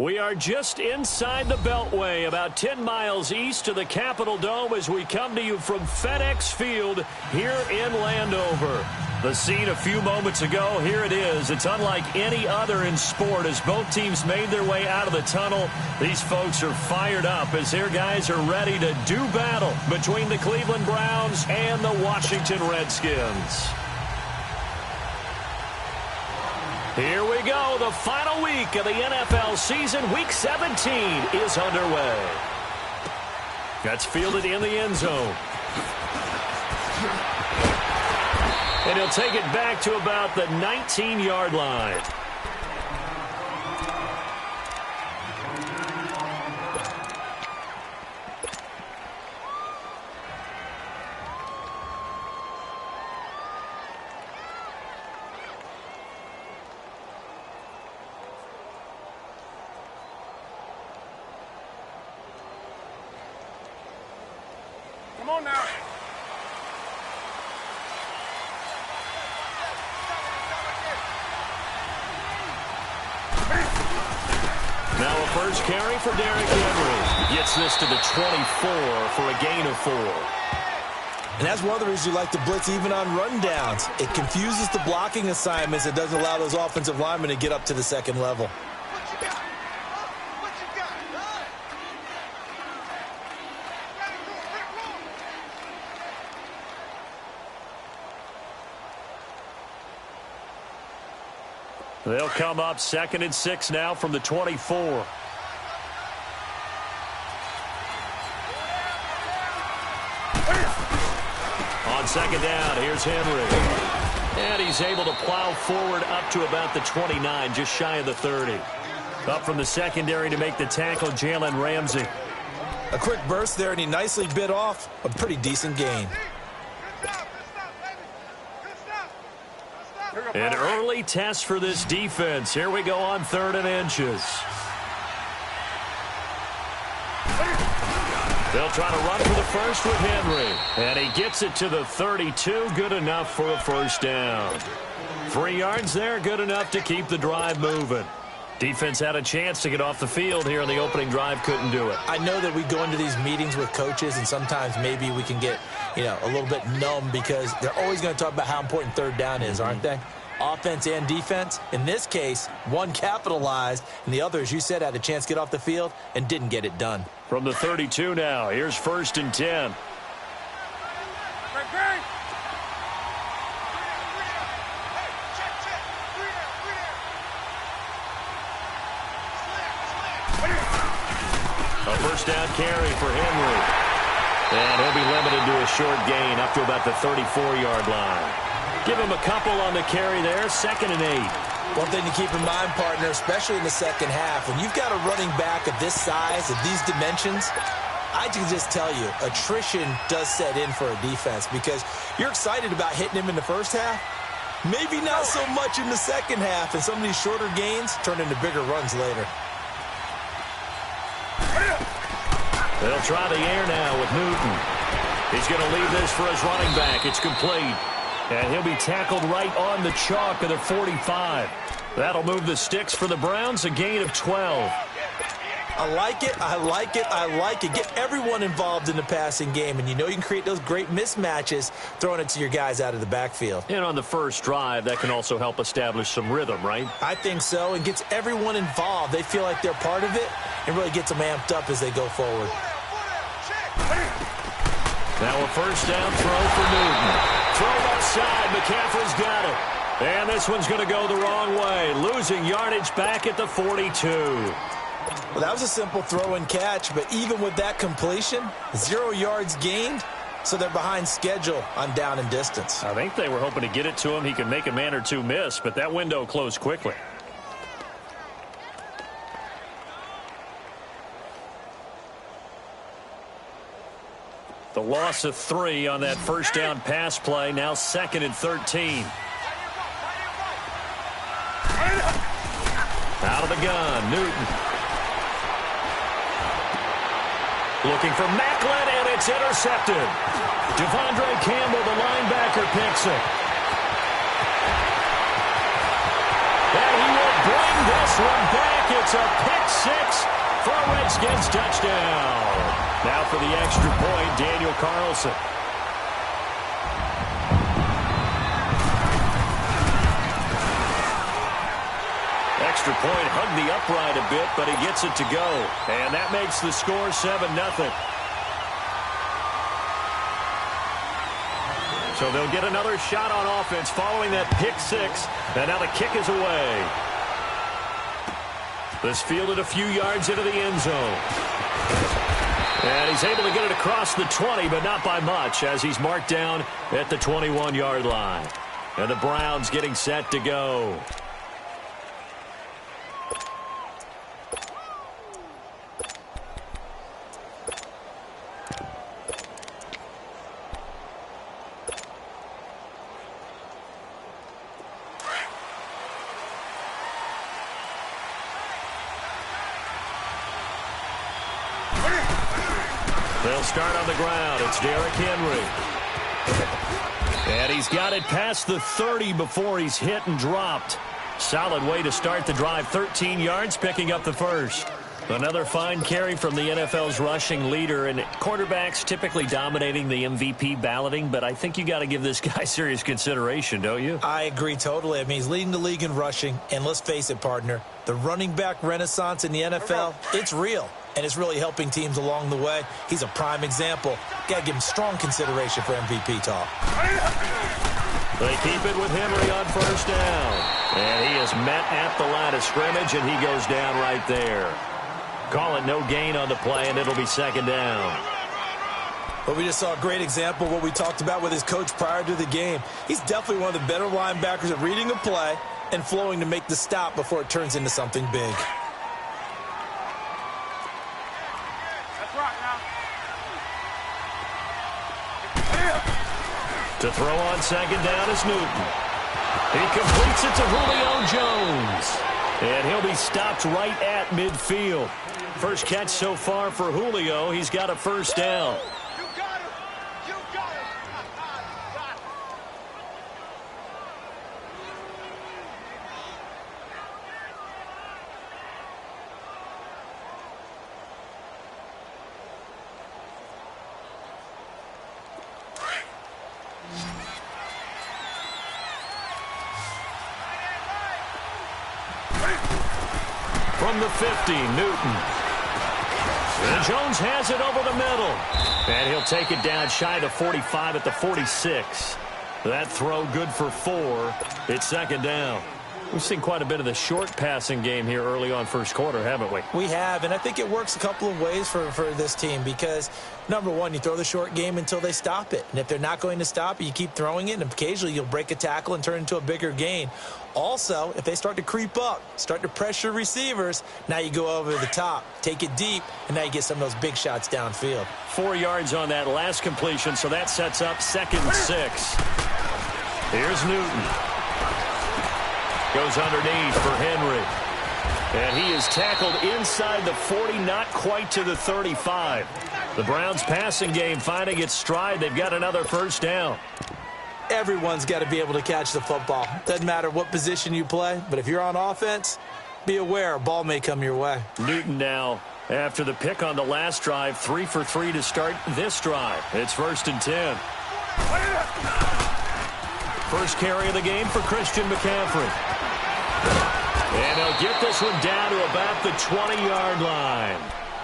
We are just inside the Beltway, about 10 miles east of the Capitol Dome as we come to you from FedEx Field here in Landover. The scene a few moments ago, here it is. It's unlike any other in sport as both teams made their way out of the tunnel. These folks are fired up as their guys are ready to do battle between the Cleveland Browns and the Washington Redskins. Here we go. The final week of the NFL season. Week 17 is underway. That's fielded in the end zone. And he'll take it back to about the 19-yard line. Come on now. Now a first carry for Derrick Henry. Gets this to the 24 for a gain of 4. And that's one of the reasons you like to blitz even on rundowns. It confuses the blocking assignments. It doesn't allow those offensive linemen to get up to the second level. They'll come up 2nd and 6 now from the 24. On second down, here's Henry. And he's able to plow forward up to about the 29, just shy of the 30. Up from the secondary to make the tackle, Jalen Ramsey. A quick burst there, and he nicely bit off a pretty decent gain. An early test for this defense. Here we go on 3rd and inches. They'll try to run for the first with Henry. And he gets it to the 32. Good enough for a first down. 3 yards there, good enough to keep the drive moving. Defense had a chance to get off the field here in the opening drive, couldn't do it. I know that we go into these meetings with coaches, and sometimes maybe we can get, a little bit numb because they're always going to talk about how important 3rd down is, aren't they? Offense and defense. In this case, one capitalized, and the other, as you said, had a chance to get off the field and didn't get it done. From the 32 now, here's 1st and 10. A first down carry for Henry. And he'll be limited to a short gain up to about the 34-yard line. Give him a couple on the carry there, 2nd and 8. One thing to keep in mind, partner, especially in the second half, when you've got a running back of this size, of these dimensions, I can just tell you, attrition does set in for a defense because you're excited about hitting him in the first half. Maybe not so much in the second half, and some of these shorter gains turn into bigger runs later. They'll try the air now with Newton. He's going to leave this for his running back. It's complete. And he'll be tackled right on the chalk of the 45. That'll move the sticks for the Browns, a gain of 12. I like it, I like it, I like it. Get everyone involved in the passing game, and you can create those great mismatches throwing it to your guys out of the backfield. And on the first drive, that can also help establish some rhythm, right? I think so, and gets everyone involved. They feel like they're part of it and really gets them amped up as they go forward. Now a first down throw for Newton. Throw left side. McCaffrey's got it. And this one's going to go the wrong way. Losing yardage back at the 42. Well, that was a simple throw and catch, but even with that completion, 0 yards gained, so they're behind schedule on down and distance. I think they were hoping to get it to him. He could make a man or two miss, but that window closed quickly. The loss of 3 on that first down pass play. Now 2nd and 13. Out of the gun, Newton. Looking for Macklin, and it's intercepted. Devondre Campbell, the linebacker, picks it. And he will bring this one back. It's a pick six for a Redskins touchdown. Now for the extra point, Daniel Carlson. Extra point hugged the upright a bit, but he gets it to go. And that makes the score 7-0. So they'll get another shot on offense following that pick six. And now the kick is away. This fielded a few yards into the end zone. And he's able to get it across the 20, but not by much, as he's marked down at the 21-yard line. And the Browns getting set to go. They'll start on the ground. It's Derrick Henry. And he's got it past the 30 before he's hit and dropped. Solid way to start the drive. 13 yards, picking up the first. Another fine carry from the NFL's rushing leader, and quarterbacks typically dominating the MVP balloting, but I think you got to give this guy serious consideration, don't you? I agree totally. I mean, he's leading the league in rushing, and let's face it, partner, the running back renaissance in the NFL, it's real, and it's really helping teams along the way. He's a prime example. Got to give him strong consideration for MVP talk. They keep it with Henry on first down, and he is met at the line of scrimmage, and he goes down right there. Call it no gain on the play, and it'll be second down. But we just saw a great example of what we talked about with his coach prior to the game. He's definitely one of the better linebackers at reading a play and flowing to make the stop before it turns into something big. That's right now. To throw on second down is Newton. He completes it to Julio Jones. And he'll be stopped right at midfield. First catch so far for Julio. He's got a first down. You got him. You got him. From the 50, Newton. And Jones has it over the middle. And he'll take it down shy of the 45 at the 46. That throw good for 4. It's second down. We've seen quite a bit of the short passing game here early on first quarter, haven't we? We have, and I think it works a couple of ways for this team because, number one, you throw the short game until they stop it. And if they're not going to stop it, you keep throwing it, and occasionally you'll break a tackle and turn into a bigger gain. Also, if they start to creep up, start to pressure receivers, now you go over the top, take it deep, and now you get some of those big shots downfield. 4 yards on that last completion, so that sets up 2nd and 6. Here's Newton. Goes underneath for Henry. And he is tackled inside the 40, not quite to the 35. The Browns' passing game finding its stride. They've got another first down. Everyone's got to be able to catch the football. Doesn't matter what position you play, but if you're on offense, be aware a ball may come your way. Newton now, after the pick on the last drive, 3 for 3 to start this drive. It's 1st and 10. First carry of the game for Christian McCaffrey. And he'll get this one down to about the 20-yard line.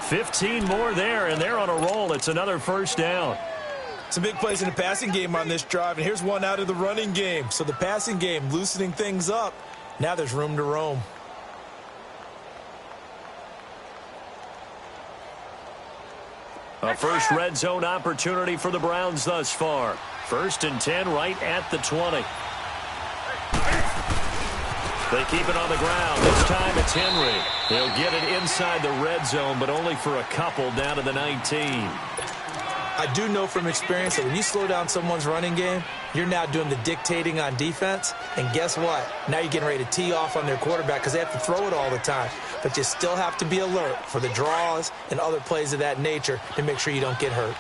15 more there, and they're on a roll. It's another first down. Some big plays in the passing game on this drive, and here's one out of the running game. So the passing game loosening things up. Now there's room to roam. A first red zone opportunity for the Browns thus far. 1st and 10 right at the 20. They keep it on the ground. This time it's Henry. He'll get it inside the red zone, but only for a couple down to the 19. I do know from experience that when you slow down someone's running game, you're now doing the dictating on defense. And guess what? Now you're getting ready to tee off on their quarterback because they have to throw it all the time. But you still have to be alert for the draws and other plays of that nature to make sure you don't get hurt.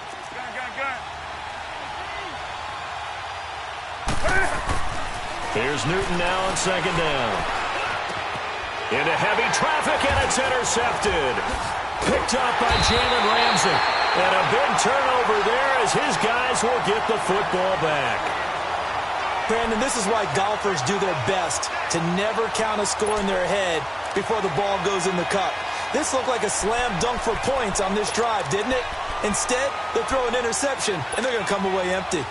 Here's Newton now on second down. Into heavy traffic, and it's intercepted. Picked up by Jalen Ramsey. And a big turnover there as his guys will get the football back. Brandon, this is why golfers do their best to never count a score in their head before the ball goes in the cup. This looked like a slam dunk for points on this drive, didn't it? Instead, they throw an interception, and they're going to come away empty.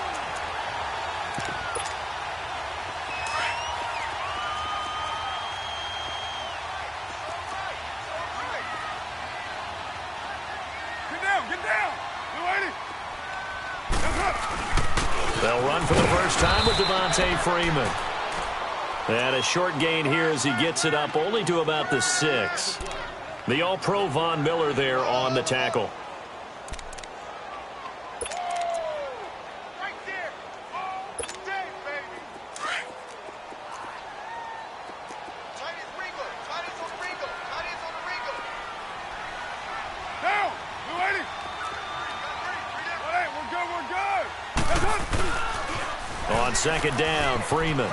They'll run for the first time with Devontae Freeman. And a short gain here as he gets it up only to about the 6. The All-Pro Von Miller there on the tackle. Right there. All day, baby. Tight as Regal. Tight as on the Regal. Tight as on the Regal. Down. Blue 80. Hey, we're good. We're good. On second down, Freeman.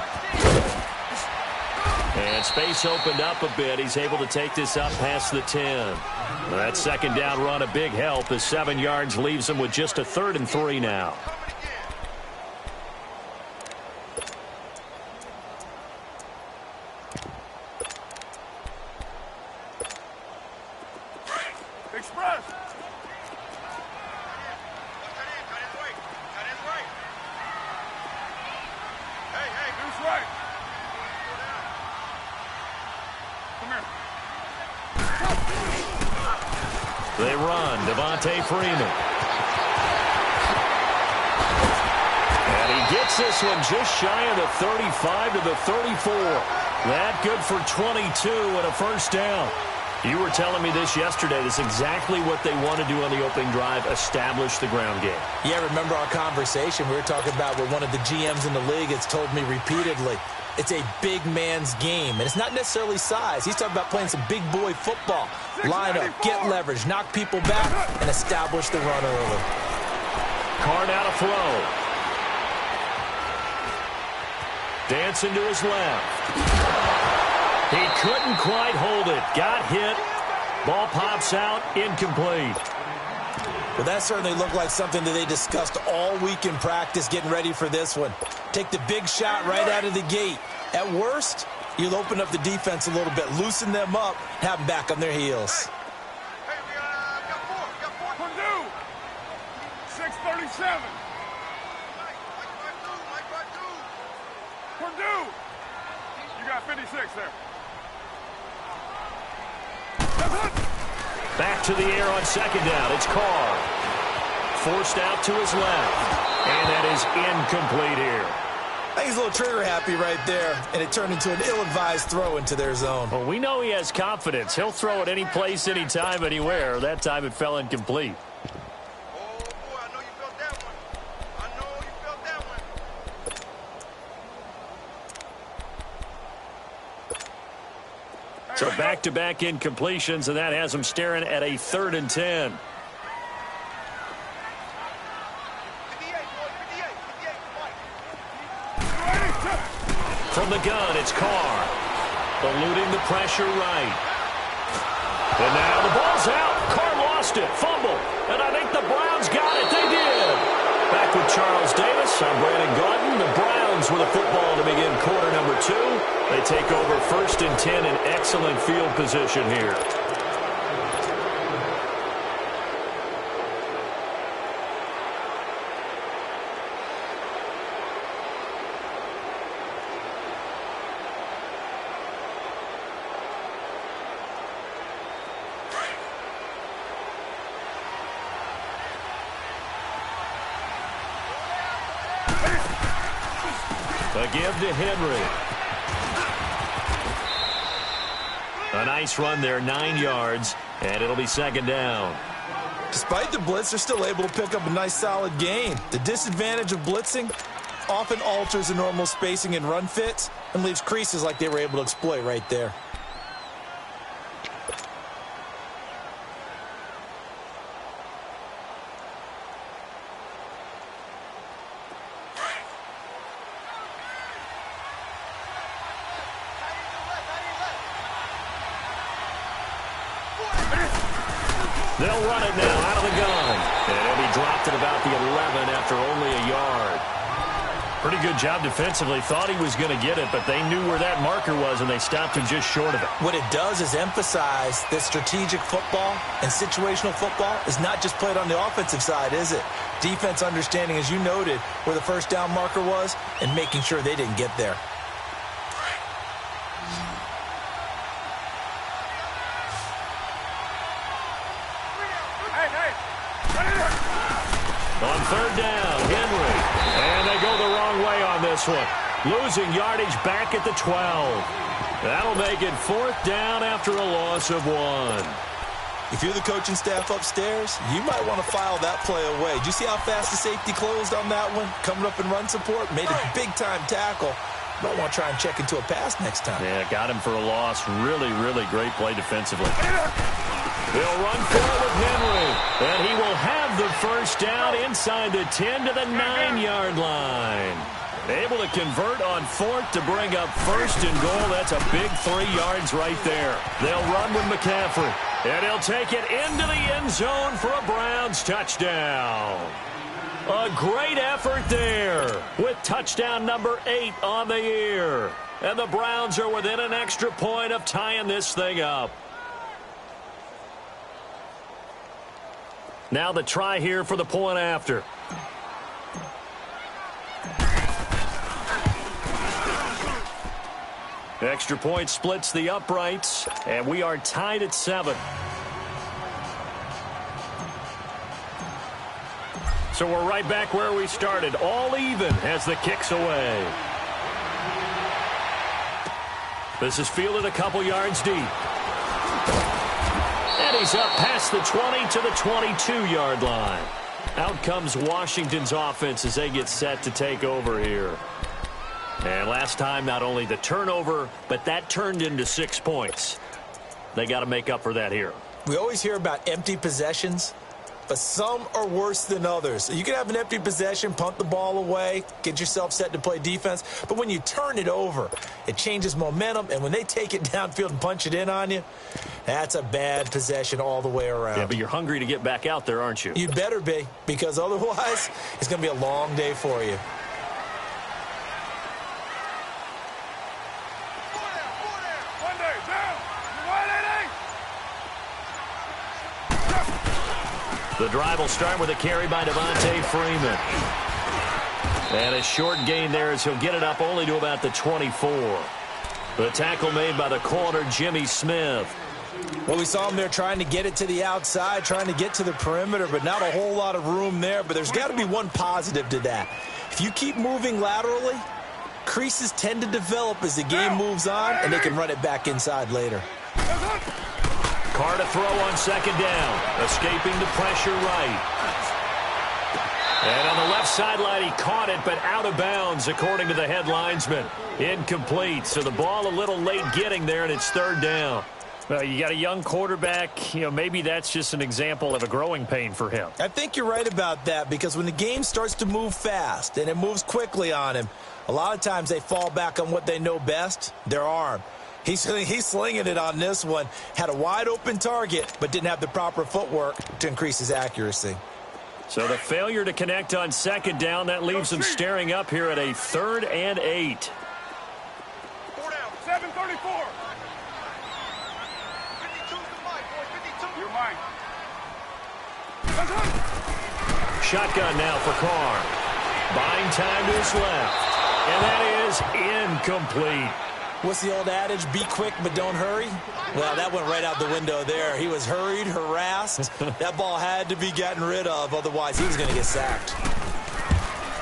And space opened up a bit. He's able to take this up past the 10. That second down run a big help as 7 yards leaves him with just a 3rd and 3 now. Express. They run. Devontae Freeman. And he gets this one just shy of the 35 to the 34. That good for 22 and a first down. You were telling me this yesterday. This is exactly what they want to do on the opening drive, establish the ground game. Yeah, remember our conversation? We were talking about what one of the GMs in the league has told me repeatedly. It's a big man's game, and it's not necessarily size. He's talking about playing some big boy football. Line up, get leverage, knock people back, and establish the run early. Carr out of throw. Dancing to his left. He couldn't quite hold it. Got hit. Ball pops out. Incomplete. Well, that certainly looked like something that they discussed all week in practice getting ready for this one. Take the big shot right out of the gate. At worst, you'll open up the defense a little bit, loosen them up, have them back on their heels. Hey, we got four. Purdue. 637. Purdue. You got 56 there. Back to the air on second down. It's Carr. Forced out to his left. And that is incomplete here. I think he's a little trigger happy right there, and it turned into an ill-advised throw into their zone. Well, we know he has confidence. He'll throw it any place, anytime, anywhere. That time it fell incomplete. Oh, boy, I know you felt that one. I know you felt that one. So back-to-back incompletions, and that has him staring at a 3rd and 10. From the gun, it's Carr. Eluding the pressure right. And now the ball's out. Carr lost it. Fumble. And I think the Browns got it. They did. Back with Charles Davis. I'm Brandon Gaudin. The Browns with a football to begin quarter number 2. They take over 1st and 10 in excellent field position here. A give to Henry. A nice run there, 9 yards, and it'll be second down. Despite the blitz, they're still able to pick up a nice, solid gain. The disadvantage of blitzing often alters the normal spacing and run fits and leaves creases like they were able to exploit right there. They'll run it now out of the gun. And he'll be dropped at about the 11 after only a yard. Pretty good job defensively. Thought he was going to get it, but they knew where that marker was, and they stopped him just short of it. What it does is emphasize that strategic football and situational football is not just played on the offensive side, is it? Defense understanding, as you noted, where the first down marker was and making sure they didn't get there. On third down, Henry. And they go the wrong way on this one. Losing yardage back at the 12. That'll make it fourth down after a loss of 1. If you're the coaching staff upstairs, you might want to file that play away. Did you see how fast the safety closed on that one? Coming up in run support, made a big-time tackle. Might want to try and check into a pass next time. Yeah, got him for a loss. Really, really great play defensively. They'll run forward with Henry, and he will have the first down inside the 10 to the 9-yard line. Able to convert on fourth to bring up first and goal. That's a big 3 yards right there. They'll run with McCaffrey, and he'll take it into the end zone for a Browns touchdown. A great effort there with touchdown number 8 on the year. And the Browns are within an extra point of tying this thing up. Now the try here for the point after. Extra point splits the uprights, and we are tied at 7. So we're right back where we started, all even as the kick's away. This is fielded a couple yards deep. And he's up past the 20 to the 22-yard line. Out comes Washington's offense as they get set to take over here. And last time, not only the turnover, but that turned into 6 points. They got to make up for that here. We always hear about empty possessions, but some are worse than others. You can have an empty possession, punt the ball away, get yourself set to play defense, but when you turn it over, it changes momentum, and when they take it downfield and punch it in on you, that's a bad possession all the way around. Yeah, but you're hungry to get back out there, aren't you? You better be, because otherwise, it's going to be a long day for you. The drive will start with a carry by Devontae Freeman. And a short gain there as he'll get it up only to about the 24. The tackle made by the corner, Jimmy Smith. Well, we saw him there trying to get it to the outside, trying to get to the perimeter, but not a whole lot of room there. But there's got to be one positive to that. If you keep moving laterally, creases tend to develop as the game moves on, and they can run it back inside later. Carr to throw on second down. Escaping the pressure right. And on the left sideline, he caught it, but out of bounds, according to the head linesman. Incomplete. So the ball a little late getting there, and it's third down. Well, you got a young quarterback. You know, maybe that's just an example of a growing pain for him. I think you're right about that, because when the game starts to move fast and it moves quickly on him, a lot of times they fall back on what they know best, their arm. He's slinging it on this one. Had a wide-open target, but didn't have the proper footwork to increase his accuracy. So the failure to connect on second down, that leaves him staring up here at a 3rd and 8. 4 down, 7:34. 52 to Mike, boy, 52. You're mine. Shotgun now for Carr. Buying time to his left. And that is incomplete. What's the old adage? Be quick, but don't hurry. Well, that went right out the window there. He was hurried, harassed. That ball had to be gotten rid of, otherwise he was going to get sacked.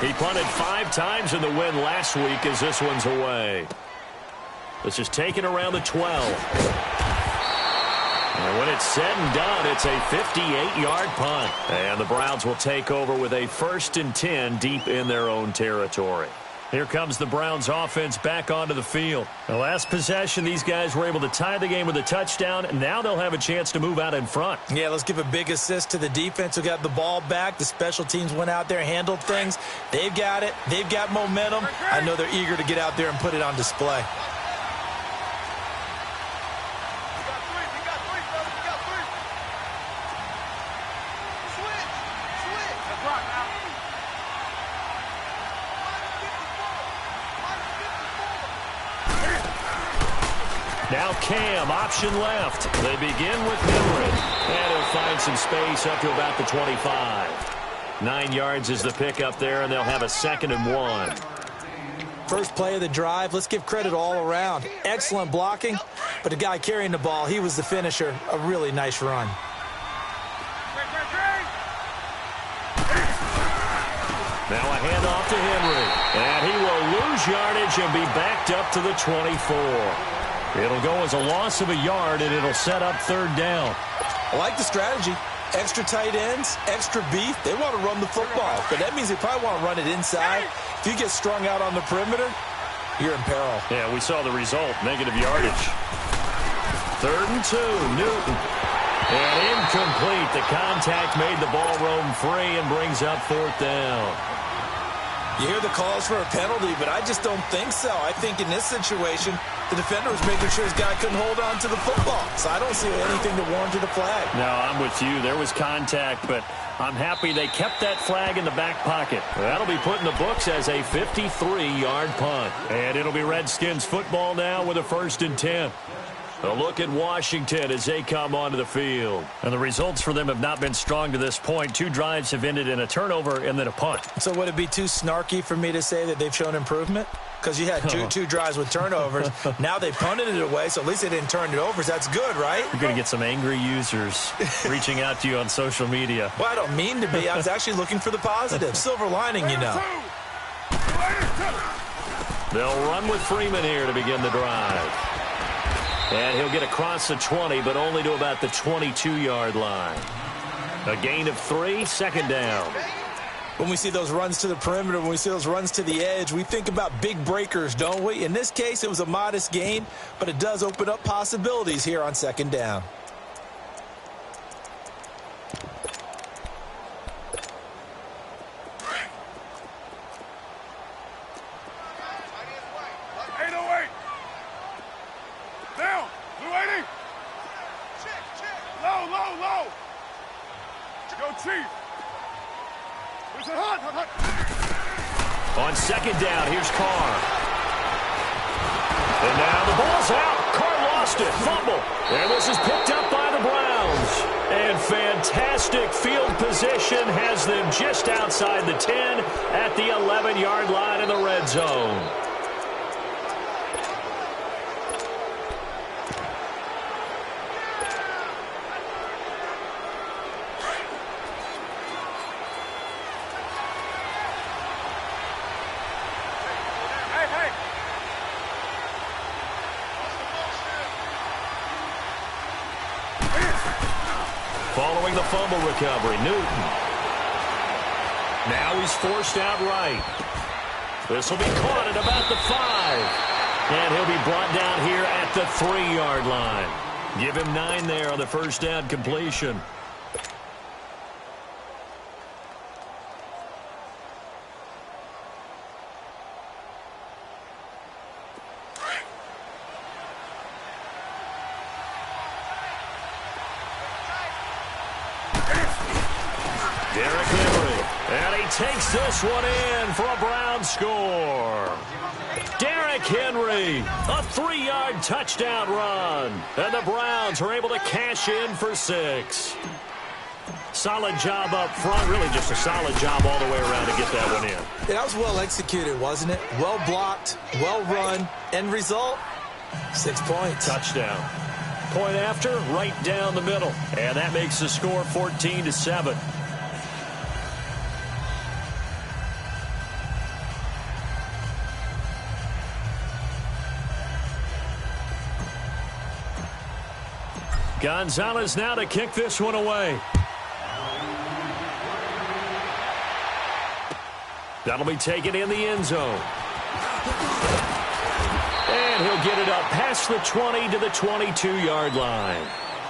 He punted 5 times in the win last week as this one's away. This is taken around the 12. And when it's said and done, it's a 58-yard punt. And the Browns will take over with a 1st and 10 deep in their own territory. Here comes the Browns offense back onto the field. The last possession, these guys were able to tie the game with a touchdown, and now they'll have a chance to move out in front. Yeah, let's give a big assist to the defense who got the ball back. The special teams went out there, handled things. They've got it. They've got momentum. I know they're eager to get out there and put it on display. Now Cam, option left. They begin with Henry. And he'll find some space up to about the 25. 9 yards is the pickup there, and they'll have a 2nd and 1. First play of the drive, let's give credit all around. Excellent blocking, but the guy carrying the ball, he was the finisher. A really nice run. Now a handoff to Henry. And he will lose yardage and be backed up to the 24. It'll go as a loss of a yard, and it'll set up 3rd down. I like the strategy. Extra tight ends, extra beef. They want to run the football, but that means they probably want to run it inside. If you get strung out on the perimeter, you're in peril. Yeah, we saw the result, negative yardage. 3rd and 2, Newton. And incomplete. The contact made the ball roam free and brings up 4th down. You hear the calls for a penalty, but I just don't think so. I think in this situation, the defender was making sure his guy couldn't hold on to the football. So I don't see anything to warrant a flag. No, I'm with you. There was contact, but I'm happy they kept that flag in the back pocket. That'll be put in the books as a 53-yard punt. And it'll be Redskins football now with a 1st and 10. A look at Washington as they come onto the field. And the results for them have not been strong to this point. 2 drives have ended in a turnover and then a punt. So would it be too snarky for me to say that they've shown improvement? Because you had two drives with turnovers. Now they punted it away, so at least they didn't turn it over. So that's good, right? You're going to get some angry users reaching out to you on social media. Well, I don't mean to be. I was actually looking for the positive. Silver lining, you know. They'll run with Freeman here to begin the drive. And he'll get across the 20, but only to about the 22-yard line. A gain of 3, 2nd down. When we see those runs to the perimeter, when we see those runs to the edge, we think about big breakers, don't we? In this case, it was a modest gain, but it does open up possibilities here on 2nd down. On 2nd down, here's Carr. And now the ball's out. Carr lost it. Fumble. And this is picked up by the Browns. And fantastic field position has them just outside the 10 at the 11-yard line in the red zone. Following the fumble recovery, Newton. Now he's forced out right. This will be caught at about the 5. And he'll be brought down here at the 3-yard line. Give him 9 there on the 1st down completion. Derrick Henry, and he takes this one in for a Brown score. Derrick Henry, a 3-yard touchdown run, and the Browns are able to cash in for 6. Solid job up front, really just a solid job all the way around to get that one in. Yeah, that was well executed, wasn't it? Well blocked, well run, end result, 6 points. Touchdown. Point after, right down the middle, and that makes the score 14-7. Gonzalez now to kick this one away. That'll be taken in the end zone. And he'll get it up past the 20 to the 22-yard line.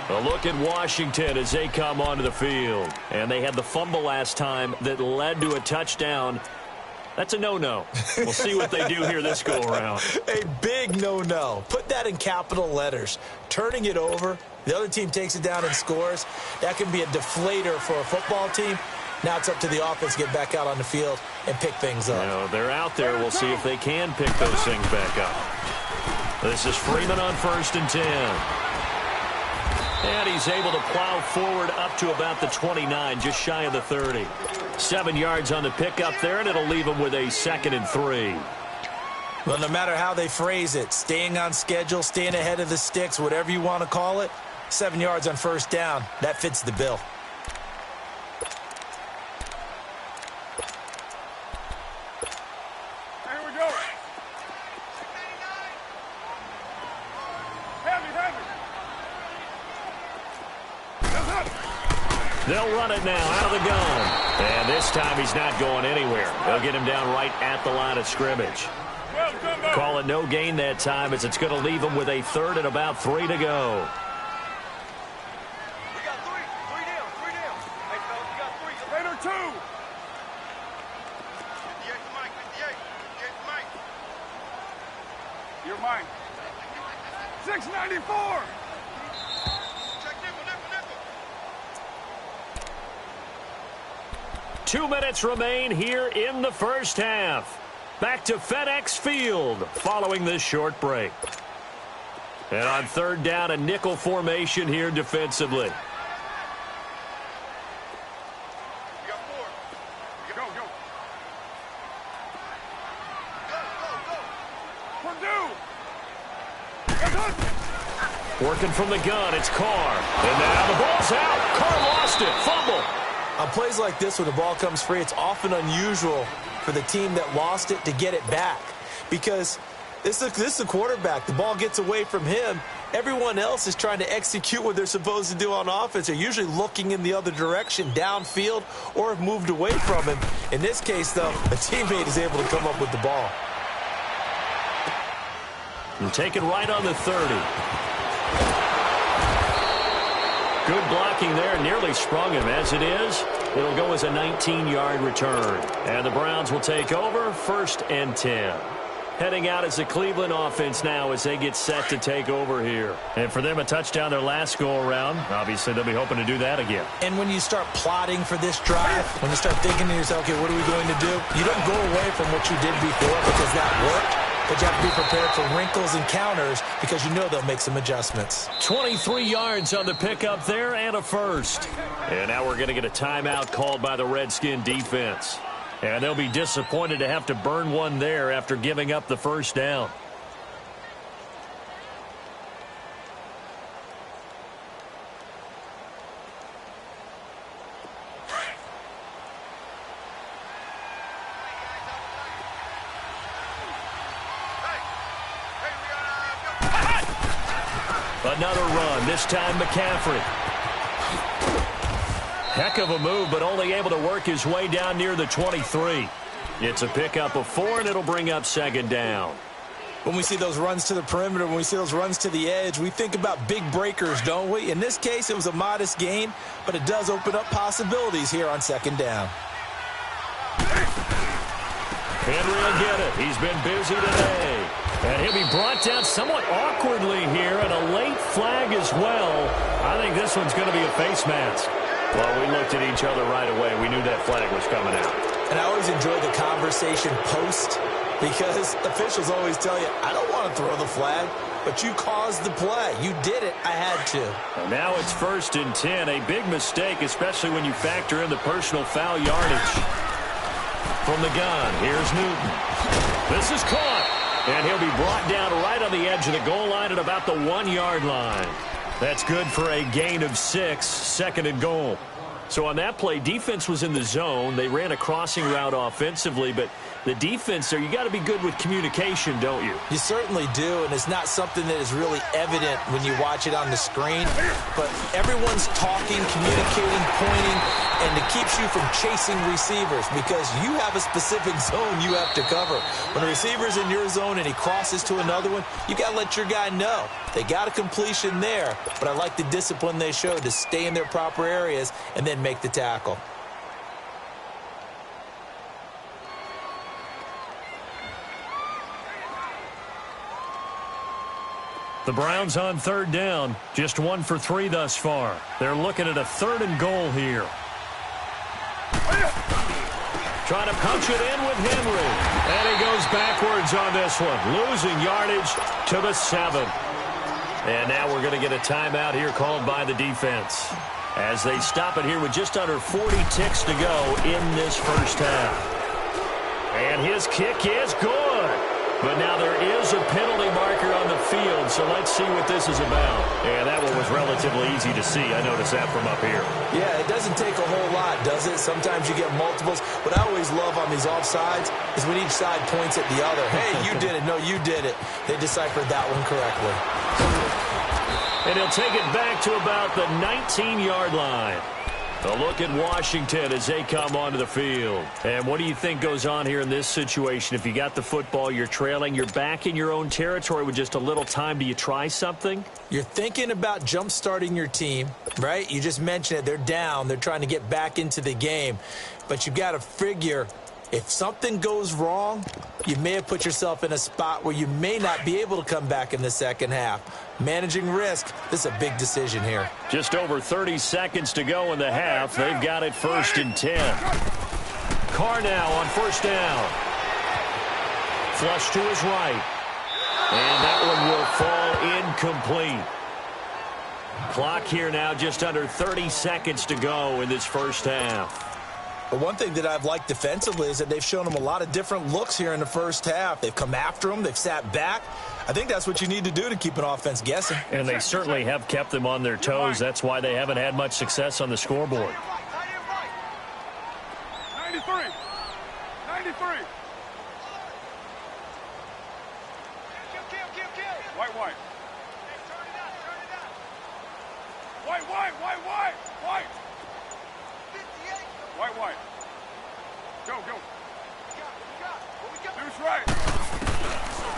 A look at Washington as they come onto the field. And they had the fumble last time that led to a touchdown. That's a no-no. We'll see what they do here this go-around. A big no-no. Put that in capital letters. Turning it over, the other team takes it down and scores. That can be a deflator for a football team. Now it's up to the offense to get back out on the field and pick things up. You know, they're out there. We'll see if they can pick those things back up. This is Freeman on 1st and 10. And he's able to plow forward up to about the 29, just shy of the 30. 7 yards on the pickup there, and it'll leave him with a 2nd and 3. Well, no matter how they phrase it, staying on schedule, staying ahead of the sticks, whatever you want to call it, 7 yards on 1st down, that fits the bill. Here we go. They'll run it now out of the gun. And this time he's not going anywhere. They'll get him down right at the line of scrimmage. Call it no gain that time as it's going to leave him with a 3rd and about 3 to go. We got three. Three down. Three down. Hey, fellas, we got three. Raider 2. 58 to Mike. 58. 58 to Mike. You're mine. 694. Check nickel, nickel, nickel. 2 minutes remain here in the first half. Back to FedEx Field following this short break. And on 3rd down, a nickel formation here defensively. We got 4. Go, go. Go, go, go. Purdue. Working from the gun, it's Carr. And now the ball's out. Carr lost it. Fumble. On plays like this, when the ball comes free, it's often unusual for the team that lost it to get it back. Because this is a quarterback. The ball gets away from him. Everyone else is trying to execute what they're supposed to do on offense. They're usually looking in the other direction, downfield, or have moved away from him. In this case, though, a teammate is able to come up with the ball. And taken right on the 30. Good blocking there, nearly sprung him. As it is, it'll go as a 19-yard return. And the Browns will take over 1st and 10. Heading out as the Cleveland offense now as they get set to take over here. And for them, a touchdown their last go-around. Obviously, they'll be hoping to do that again. And when you start plotting for this drive, when you start thinking to yourself, okay, what are we going to do? You don't go away from what you did before because that worked. But you have to be prepared for wrinkles and counters because you know they'll make some adjustments. 23 yards on the pickup there and a 1st. And now we're going to get a timeout called by the Redskin defense. And they'll be disappointed to have to burn one there after giving up the 1st down. Another run, this time McCaffrey. Heck of a move, but only able to work his way down near the 23. It's a pickup of 4, and it'll bring up 2nd down. When we see those runs to the perimeter, when we see those runs to the edge, we think about big breakers, don't we? In this case, it was a modest gain, but it does open up possibilities here on 2nd down. Henry will get it. He's been busy today. And he'll be brought down somewhat awkwardly here, and a late flag as well. I think this one's going to be a face mask. Well, we looked at each other right away. We knew that flag was coming out. And I always enjoy the conversation post because officials always tell you, I don't want to throw the flag, but you caused the play. You did it. I had to. And now it's 1st and 10. A big mistake, especially when you factor in the personal foul yardage. From the gun, here's Newton. This is caught. And he'll be brought down right on the edge of the goal line at about the 1-yard line. That's good for a gain of 6, 2nd and goal. So on that play, defense was in the zone. They ran a crossing route offensively, but the defense there, you got to be good with communication, don't you? You certainly do, and it's not something that is really evident when you watch it on the screen. But everyone's talking, communicating, pointing, and it keeps you from chasing receivers because you have a specific zone you have to cover. When a receiver's in your zone and he crosses to another one, you got to let your guy know. They got a completion there, but I like the discipline they showed to stay in their proper areas and then make the tackle. The Browns on 3rd down, just 1 for 3 thus far. They're looking at a 3rd and goal here. trying to punch it in with Henry. And he goes backwards on this one, losing yardage to the 7. And now we're going to get a timeout here called by the defense as they stop it here with just under 40 ticks to go in this first half. And his kick is good. But now there is a penalty marker on the field, so let's see what this is about. And that one was relatively easy to see. I noticed that from up here. Yeah, it doesn't take a whole lot, does it? Sometimes you get multiples. What I always love on these offsides is when each side points at the other. Hey, you did it. No, you did it. They deciphered that one correctly. And he'll take it back to about the 19-yard line. A look at Washington as they come onto the field. And what do you think goes on here in this situation? If you got the football, you're trailing, you're back in your own territory with just a little time. Do you try something? You're thinking about jump-starting your team, right? You just mentioned it. They're down. They're trying to get back into the game. But you've got to figure if something goes wrong, you may have put yourself in a spot where you may not be able to come back in the second half. Managing risk, this is a big decision here. Just over 30 seconds to go in the half. They've got it 1st and 10. Carr now on 1st down. Flush to his right. And that one will fall incomplete. Clock here now just under 30 seconds to go in this first half. But one thing that I've liked defensively is that they've shown them a lot of different looks here in the first half. They've come after them. They've sat back. I think that's what you need to do to keep an offense guessing. And they certainly have kept them on their toes. That's why they haven't had much success on the scoreboard. 93. 93. White. White. Go. Deuce right.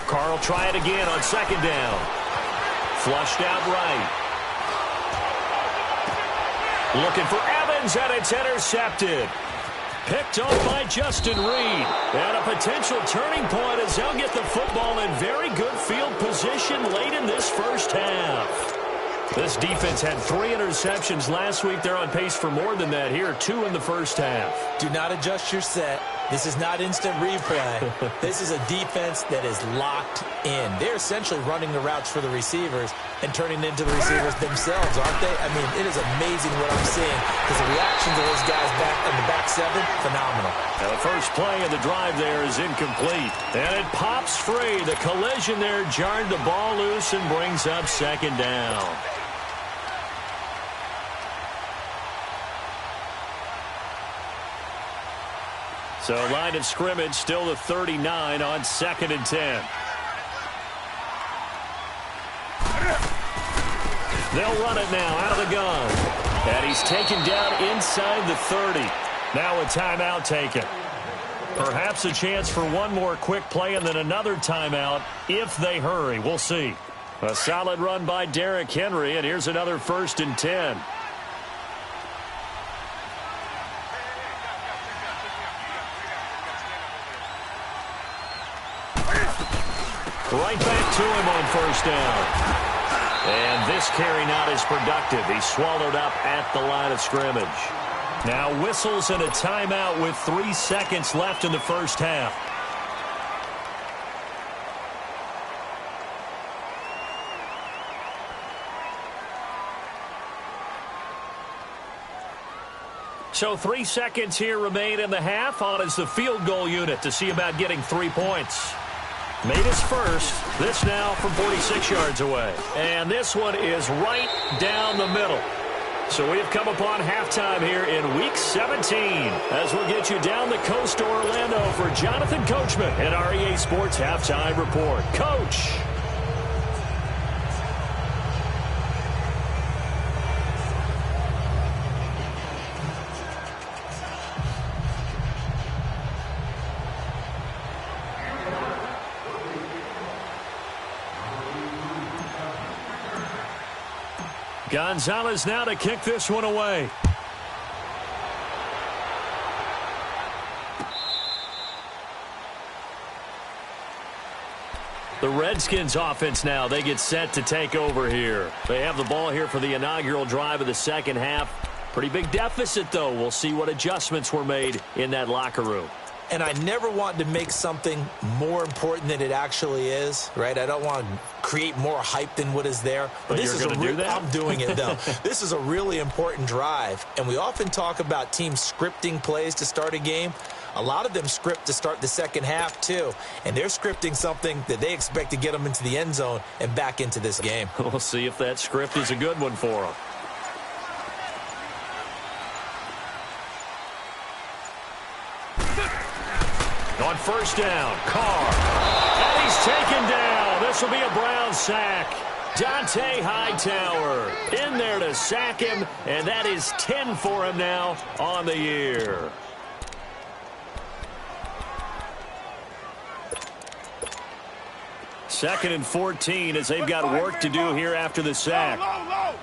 Carr will try it again on 2nd down. Flushed out right. Looking for Evans, and it's intercepted. Picked off by Justin Reed. And a potential turning point as they'll get the football in very good field position late in this first half. This defense had 3 interceptions last week. They're on pace for more than that here, 2 in the first half. Do not adjust your set. This is not instant replay. This is a defense that is locked in. They're essentially running the routes for the receivers and turning into the receivers themselves, aren't they? I mean, it is amazing what I'm seeing because the reactions of those guys back in the back 7, phenomenal. Now the first play of the drive there is incomplete. And it pops free. The collision there jarred the ball loose and brings up 2nd down. So line of scrimmage still the 39 on 2nd and 10. They'll run it now out of the gun. And he's taken down inside the 30. Now a timeout taken. Perhaps a chance for one more quick play and then another timeout if they hurry. We'll see. A solid run by Derrick Henry, and here's another 1st and 10. Right back to him on 1st down. And this carry not as productive. He's swallowed up at the line of scrimmage. Now whistles and a timeout with 3 seconds left in the first half. So 3 seconds here remain in the half. On is the field goal unit to see about getting 3 points. Made his first. This now from 46 yards away. And this one is right down the middle. So we have come upon halftime here in Week 17 as we'll get you down the coast to Orlando for Jonathan Coachman and our EA Sports Halftime Report. Coach. Gonzalez now to kick this one away. The Redskins offense now, they get set to take over here. They have the ball here for the inaugural drive of the second half. Pretty big deficit, though. We'll see what adjustments were made in that locker room. and I never want to make something more important than it actually is, right? I don't want to create more hype than what is there. But this you're is do that? I'm doing it, though. This is a really important drive, and we often talk about teams scripting plays to start a game. A lot of them script to start the second half, too, and they're scripting something that they expect to get them into the end zone and back into this game. We'll see if that script is a good one for them. On first down, Carr. And he's taken down. This will be a Brown sack. Dante Hightower in there to sack him, and that is 10 for him now on the year. Second and 14 as they've got work to do here after the sack. Low.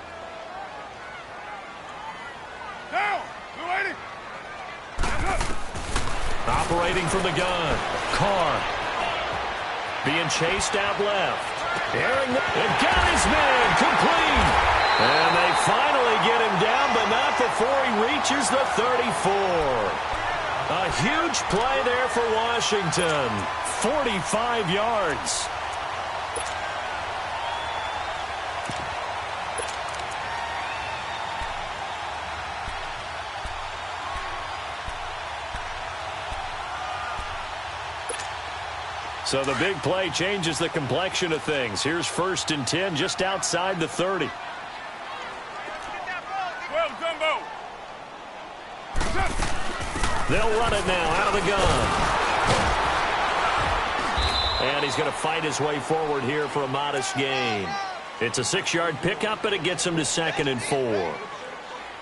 Down. 280. Operating from the gun. Carr. Being chased out left. Airing and got his man. Complete. And they finally get him down, but not before he reaches the 34. A huge play there for Washington. 45 yards. So the big play changes the complexion of things. Here's first and 10 just outside the 30. Well, Jumbo. They'll run it now out of the gun. And he's going to fight his way forward here for a modest gain. It's a 6-yard pickup, but it gets him to 2nd and 4.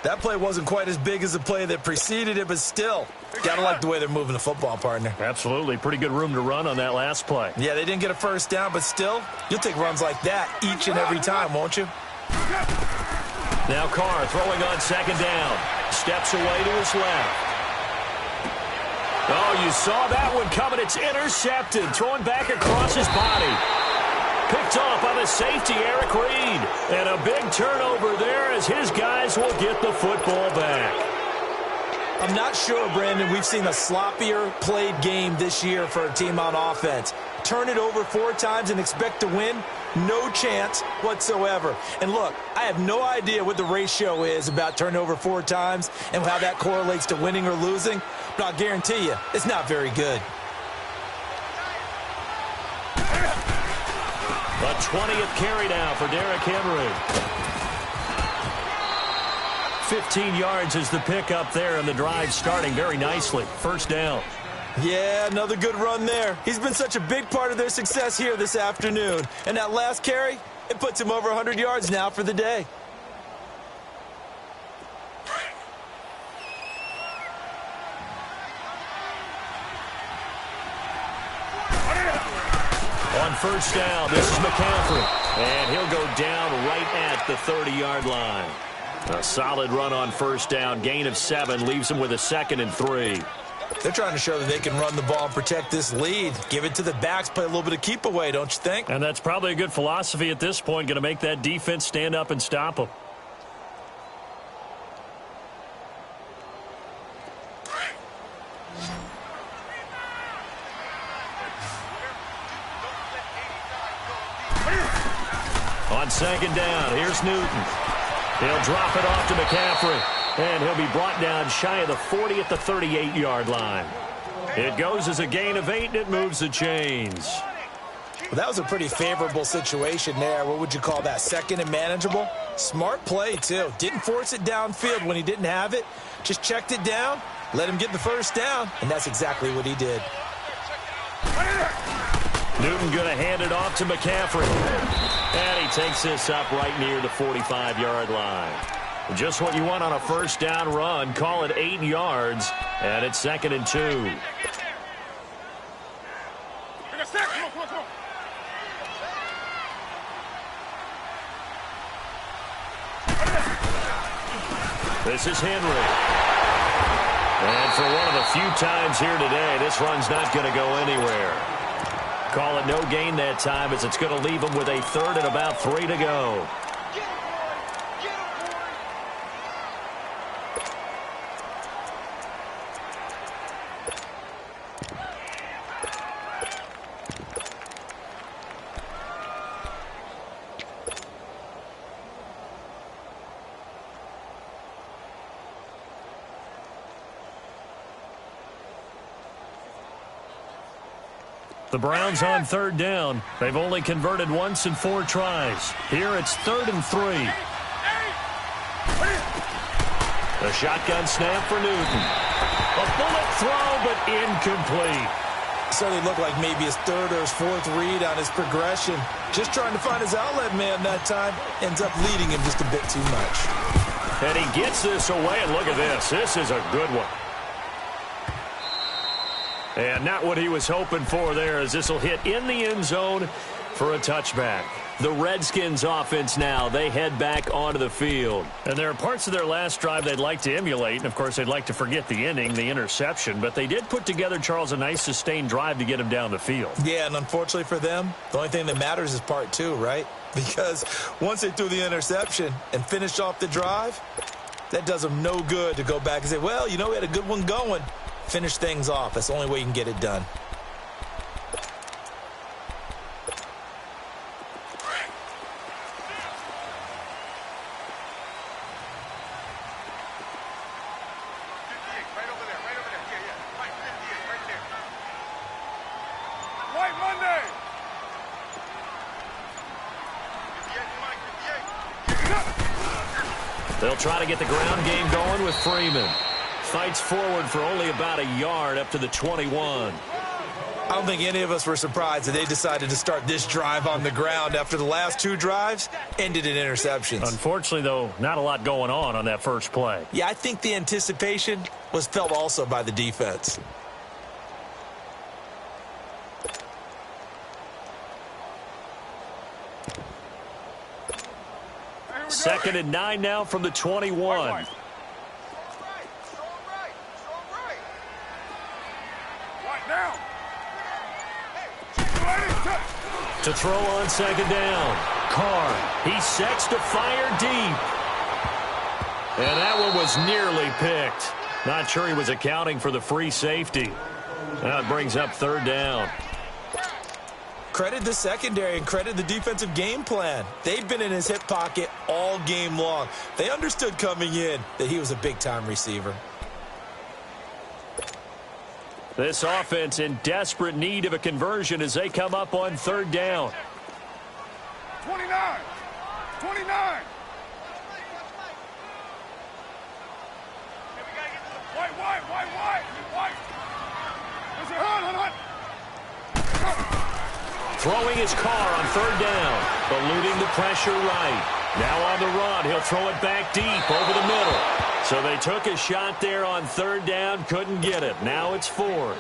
That play wasn't quite as big as the play that preceded it, but still, gotta like the way they're moving the football, partner. Absolutely. Pretty good room to run on that last play. Yeah, they didn't get a first down, but still, you'll take runs like that each and every time, won't you? Now Carr throwing on 2nd down. Steps away to his left. Oh, you saw that one coming. It's intercepted. Throwing back across his body. Picked off by the safety, Eric Reed. And a big turnover there as his guys will get the football back. I'm not sure, Brandon, we've seen a sloppier played game this year for a team on offense. Turn it over 4 times and expect to win? No chance whatsoever. And look, I have no idea what the ratio is about turnover 4 times and how that correlates to winning or losing, but I'll guarantee you it's not very good. A 20th carry now for Derrick Henry. 15 yards is the pickup there, and the drive starting very nicely. First down. Yeah, another good run there. He's been such a big part of their success here this afternoon. And that last carry, it puts him over 100 yards now for the day. On first down, this is McCaffrey. And he'll go down right at the 30-yard line. A solid run on first down. Gain of 7 leaves him with a 2nd and 3. They're trying to show that they can run the ball and protect this lead. Give it to the backs, play a little bit of keep away, don't you think? And that's probably a good philosophy at this point. Going to make that defense stand up and stop them. On 2nd down, here's Newton. He'll drop it off to McCaffrey. And he'll be brought down shy of the 40 at the 38-yard line. It goes as a gain of 8, and it moves the chains. Well, that was a pretty favorable situation there. What would you call that? 2nd and manageable? Smart play, too. Didn't force it downfield when he didn't have it. Just checked it down, let him get the first down, and that's exactly what he did. Newton going to hand it off to McCaffrey. And he takes this up right near the 45-yard line. Just what you want on a first down run. Call it 8 yards, and it's 2nd and 2. This is Henry. And for one of the few times here today, this run's not going to go anywhere. Call it no gain that time as it's going to leave him with a 3rd and about 3 to go. The Browns on third down. They've only converted once in 4 tries. Here it's 3rd and 3. The shotgun snap for Newton. A bullet throw, but incomplete. Certainly looked like maybe his 3rd or his 4th read on his progression. Just trying to find his outlet man that time. Ends up leading him just a bit too much. And he gets this away, and look at this. This is a good one. And not what he was hoping for there, as this will hit in the end zone for a touchback. The Redskins offense now, they head back onto the field. And there are parts of their last drive they'd like to emulate, and of course they'd like to forget the ending, the interception, but they did put together, Charles, a nice sustained drive to get him down the field. Yeah, and unfortunately for them, the only thing that matters is part 2, right? Because once they threw the interception and finished off the drive, that does them no good to go back and say, well, you know, we had a good one going. Finish things off. That's the only way you can get it done. They'll try to get the ground game going with Freeman. Fights forward for only about a yard up to the 21. I don't think any of us were surprised that they decided to start this drive on the ground after the last 2 drives ended in interceptions. Unfortunately, though, not a lot going on that first play. Yeah, I think the anticipation was felt also by the defense. Second and 9 now from the 21. To throw on second down. Carr, he sets to fire deep. And that one was nearly picked. Not sure he was accounting for the free safety. Now it brings up 3rd down. Credit the secondary and credit the defensive game plan. They've been in his hip pocket all game long. They understood coming in that he was a big-time receiver. This offense in desperate need of a conversion as they come up on 3rd down. 29. 29. White. Throwing his Carr on 3rd down. Eluding the pressure right. Now on the run. He'll throw it back deep over the middle. So they took a shot there on 3rd down. Couldn't get it. Now it's 4th.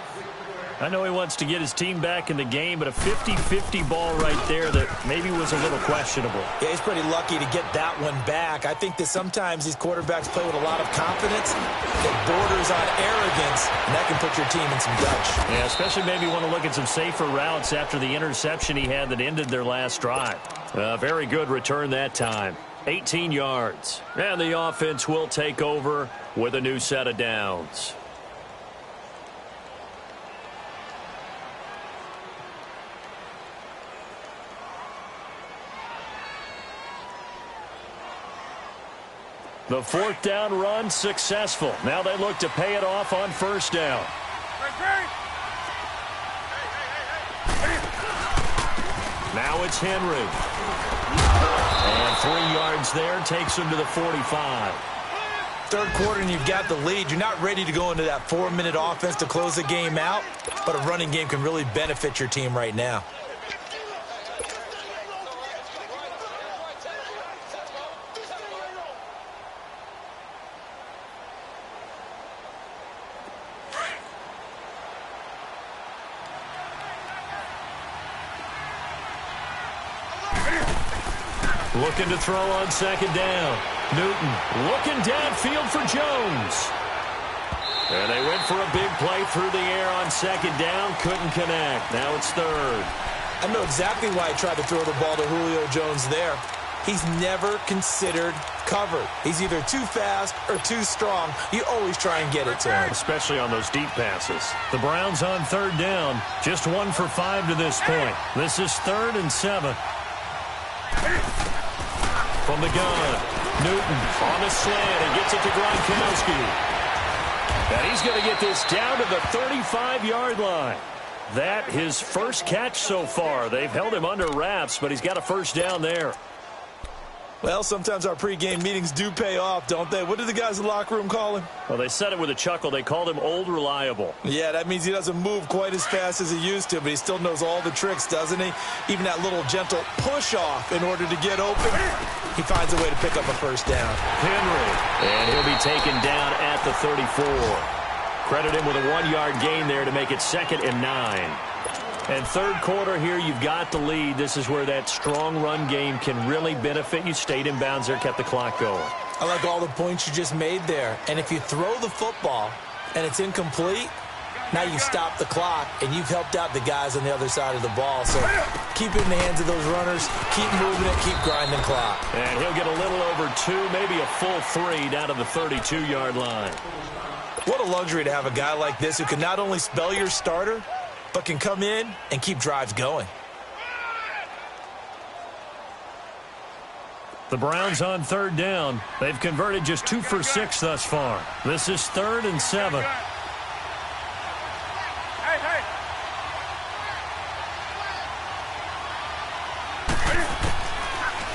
I know he wants to get his team back in the game, but a 50-50 ball right there that maybe was a little questionable. Yeah, he's pretty lucky to get that one back. I think that sometimes these quarterbacks play with a lot of confidence that borders on arrogance, and that can put your team in some dutch. Yeah, especially maybe want to look at some safer routes after the interception he had that ended their last drive. Very good return that time. 18 yards. And the offense will take over with a new set of downs. The 4th down run successful. Now they look to pay it off on 1st down. Now it's Henry. And 3 yards there takes him to the 45. 3rd quarter and you've got the lead. You're not ready to go into that 4-minute offense to close the game out, but a running game can really benefit your team right now. Looking to throw on 2nd down. Newton looking downfield for Jones. And they went for a big play through the air on 2nd down. Couldn't connect. Now it's 3rd. I know exactly why he tried to throw the ball to Julio Jones there. He's never considered covered. He's either too fast or too strong. You always try and get it to him. Especially on those deep passes. The Browns on 3rd down. Just 1 for 5 to this point. This is 3rd and 7. From the gun, Newton on the slant and gets it to Gronkowski. And he's going to get this down to the 35-yard line. That his first catch so far. They've held him under wraps, but he's got a first down there. Well, sometimes our pregame meetings do pay off, don't they? What did the guys in the locker room call him? Well, they said it with a chuckle. They called him Old Reliable. Yeah, that means he doesn't move quite as fast as he used to, but he still knows all the tricks, doesn't he? Even that little gentle push-off in order to get open. He finds a way to pick up a first down. Henry, and he'll be taken down at the 34. Credit him with a 1-yard gain there to make it 2nd and 9. And third quarter here, you've got the lead. This is where that strong run game can really benefit you. Stayed in bounds there, kept the clock going. I like all the points you just made there. And if you throw the football and it's incomplete, now you stop the clock, and you've helped out the guys on the other side of the ball. So keep it in the hands of those runners. Keep moving it. Keep grinding clock. And he'll get a little over 2, maybe a full 3 down to the 32-yard line. What a luxury to have a guy like this who can not only spell your starter, but can come in and keep drives going. The Browns on 3rd down. They've converted just 2 for 6 thus far. This is 3rd and 7.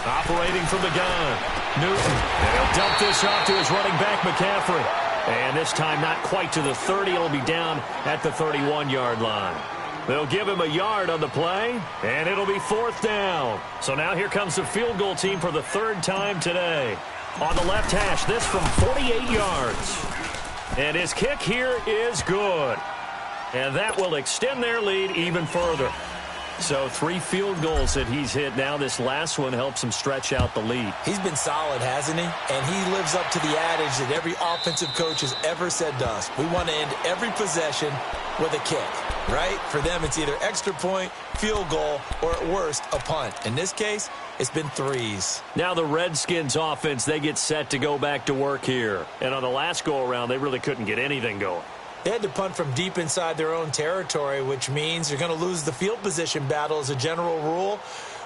Operating from the gun, Newton. And he'll dump this off to his running back, McCaffrey. And this time not quite to the 30. It'll be down at the 31-yard line. They'll give him a yard on the play, and it'll be 4th down. So now here comes the field goal team for the 3rd time today. On the left hash, this from 48 yards. And his kick here is good. And that will extend their lead even further. So 3 field goals that he's hit now. This last one helps him stretch out the lead. He's been solid, hasn't he? And he lives up to the adage that every offensive coach has ever said to us. We want to end every possession with a kick, right? For them, it's either extra point, field goal, or at worst, a punt. In this case, it's been 3s. Now the Redskins offense, they get set to go back to work here. And on the last go-around, they really couldn't get anything going. They had to punt from deep inside their own territory, which means you're going to lose the field position battle as a general rule.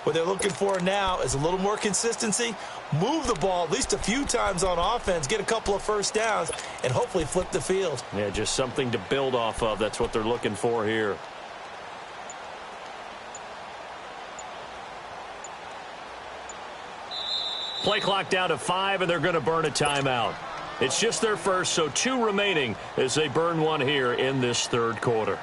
What they're looking for now is a little more consistency, move the ball at least a few times on offense, get a couple of first downs, and hopefully flip the field. Yeah, just something to build off of. That's what they're looking for here. Play clock down to 5, and they're going to burn a timeout. It's just their first, so 2 remaining as they burn one here in this 3rd quarter.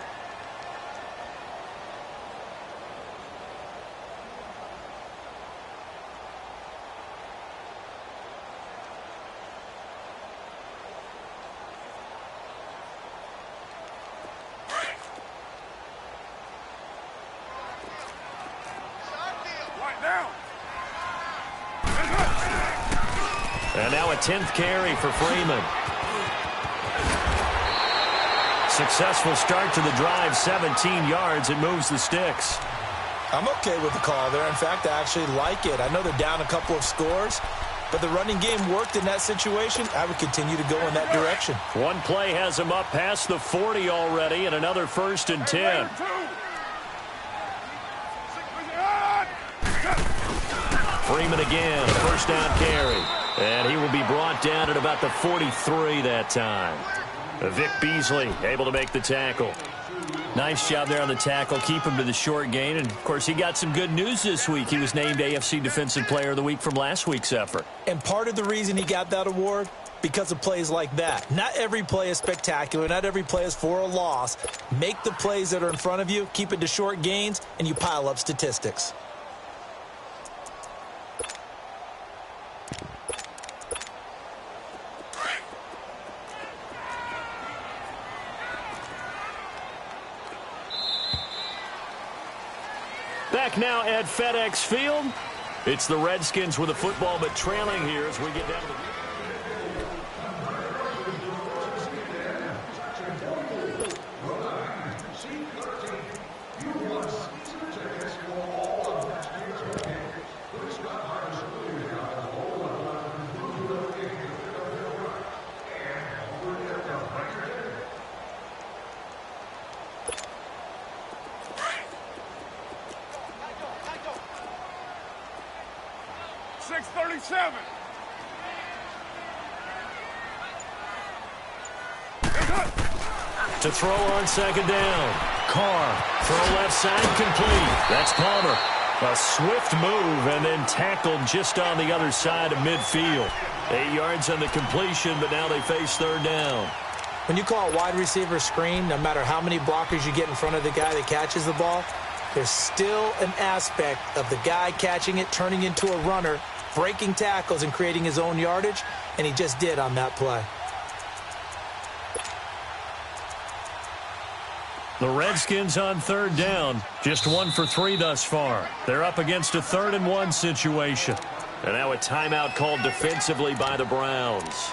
And now a 10th carry for Freeman. Successful start to the drive, 17 yards. It moves the sticks. I'm okay with the call there. In fact, I actually like it. I know they're down a couple of scores, but the running game worked in that situation. I would continue to go in that direction. One play has him up past the 40 already, and another 1st and 10. Freeman again, first down carry. And he will be brought down at about the 43 that time. Vic Beasley able to make the tackle. Nice job there on the tackle. Keep him to the short gain. And, of course, he got some good news this week. He was named AFC Defensive Player of the Week from last week's effort. And part of the reason he got that award, because of plays like that. Not every play is spectacular. Not every play is for a loss. Make the plays that are in front of you, keep it to short gains, and you pile up statistics. Back now at FedEx Field. It's the Redskins with the football, but trailing here as we get down to the... To throw on 2nd down. Carr, throw left side, complete. That's Palmer. A swift move and then tackled just on the other side of midfield. 8 yards on the completion, but now they face third down. When you call a wide receiver screen, no matter how many blockers you get in front of the guy that catches the ball, there's still an aspect of the guy catching it, turning into a runner, breaking tackles and creating his own yardage, and he just did on that play. The Redskins on third down, just 1 for 3 thus far. They're up against a 3rd and 1 situation. And now a timeout called defensively by the Browns.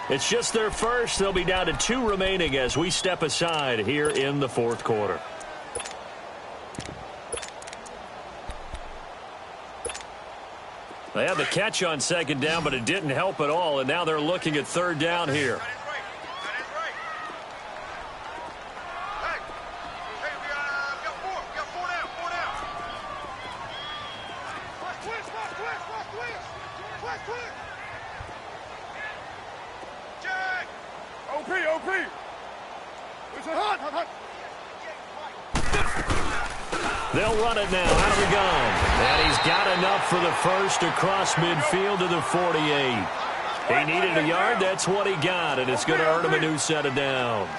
It's just their first. They'll be down to 2 remaining as we step aside here in the 4th quarter. They had the catch on 2nd down, but it didn't help at all, and now they're looking at 3rd down here. They'll run it now out of the gun. And he's got enough for the first across midfield to the 48. He needed a yard. That's what he got, and it's going to earn him a new set of downs.